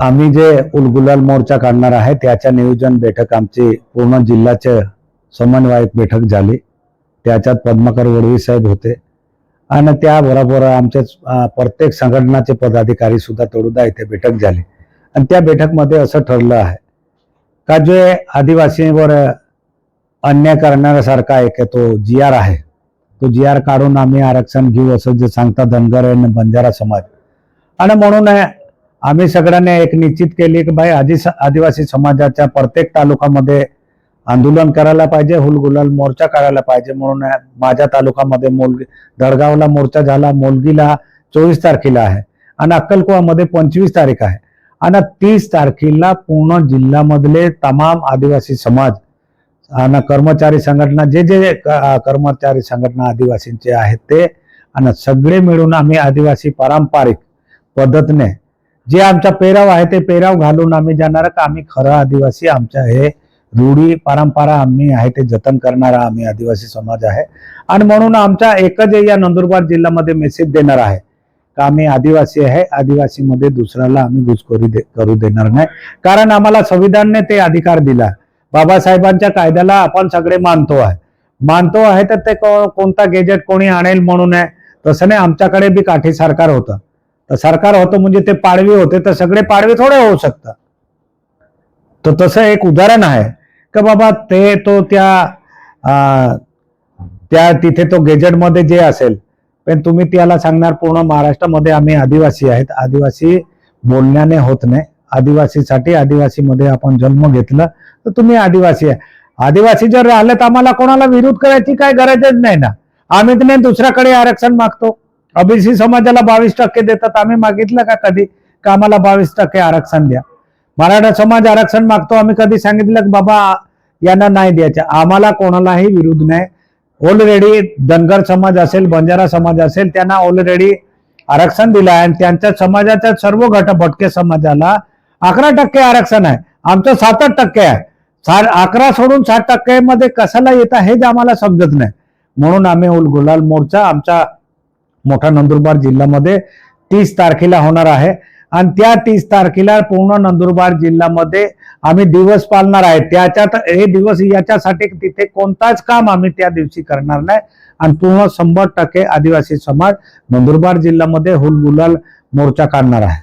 आम्ही जे उलगुलाल मोर्चा काढणार आहे त्याच्या नियोजन बैठक आमची पूर्ण जिल्ह्याचे समन्वयक बैठक झाली। त्याच्यात पद्माकर वडवी साहेब होते आणि त्याबरोबर आमचे प्रत्येक संघटनाचे पदाधिकारी सुद्धा तोडुदा इथे बैठक झाली आणि त्या बैठकमध्ये असं ठरलं आहे का जे आदिवासींवर अन्याय करण्यासारखा एक तो GR आहे तो GR काढून आम्ही आरक्षण घेऊ असं जे सांगता धनगर आणि बंजारा समाज। आणि म्हणून आम्ही सगळ्यांनी एक निश्चित केली की भाई आदिवासी समाजाच्या प्रत्येक तालुक्यामध्ये आंदोलन करायला पाहिजे, हुलगुलाल मोर्चा काढायला पाहिजे। म्हणून माझ्या तालुक्यामध्ये दडगावला मोर्चा झाला, मोलगीला 24 तारखेला आहे आणि अक्कलकोवामध्ये 25 तारीख आहे आणि 30 तारखेला पूर्ण जिल्ह्यामधले तमाम आदिवासी समाज आणि कर्मचारी संघटना जे कर्मचारी संघटना आदिवासींचे आहेत ते आणि सगळे मिळून आम्ही आदिवासी पारंपरिक पद्धतीने जे आमचा पेहराव आहे ते पेहराव घालून आम्ही जाणार का आम्ही खरं आदिवासी आमच्या हे रूढी परंपरा आम्ही आहे ते जतन करणारा आम्ही आदिवासी समाज आहे। आणि म्हणून आमचा एकच या नंदुरबार जिल्ह्यामध्ये मेसेज देणार आहे का आम्ही आदिवासी आहे, आदिवासी मध्ये दुसऱ्याला आम्ही घुसखोरी करू देणार नाही। कारण आम्हाला संविधानाने ते अधिकार दिला, बाबासाहेबांच्या कायद्याला आपण सगळे मानतो आहे तर ते कोणता गेजेट कोणी आणेल म्हणून आहे तसं नाही। आमच्याकडे बी काठी सरकार होतं तर सरकार होतं म्हणजे ते पाडवी होते तर सगळे पाडवी थोडे होऊ शकतात। तर तसं एक उदाहरण आहे का बाबा ते तो त्या तिथे तो गेजेट मध्ये जे असेल पण तुम्ही त्याला सांगणार पूर्ण महाराष्ट्रामध्ये आम्ही आदिवासी आहेत, आदिवासी बोलण्याने होत नाही। आदिवासीसाठी आदिवासी मध्ये आपण जन्म घेतला तर तुम्ही आदिवासी आहे। आदिवासी जर राहिले तर आम्हाला कोणाला विरोध करायची काय गरजच नाही ना। आम्ही तर नाही दुसऱ्याकडे आरक्षण मागतो। ओबीसी समाजाला 22% देतात, आम्ही मागितलं का कधी का आम्हाला 22% आरक्षण द्या। मराठा समाज आरक्षण मागतो, आम्ही कधी सांगितलं की बाबा यांना नाही द्यायचं। आम्हाला कोणालाही विरोध नाही। ऑलरेडी धनगर समाज असेल, बंजारा समाज असेल त्यांना ऑलरेडी आरक्षण दिलं आहे आणि त्यांच्या समाजाच्या सर्व भटके समाजाला 11% आरक्षण आहे, आमचं 7% आहे। 11 सोडून 7% मध्ये कशाला येतं हेच आम्हाला समजत नाही। म्हणून आम्ही उलगुलाल मोर्चा आमचा मोठा नंदुरबार जिल्ह्यामध्ये 30 तारखेला होणार आहे आणि त्या 30 तारखेला पूर्ण नंदुरबार जिल्ह्यामध्ये आम्ही दिवस पाळणार आहे। त्याच्यात हे दिवस याच्यासाठी तिथे कोणताच काम आम्ही त्या दिवशी करणार नाही आणि पूर्ण 100% आदिवासी समाज नंदुरबार जिल्ह्यामध्ये हुलगुलाल मोर्चा काढणार आहे।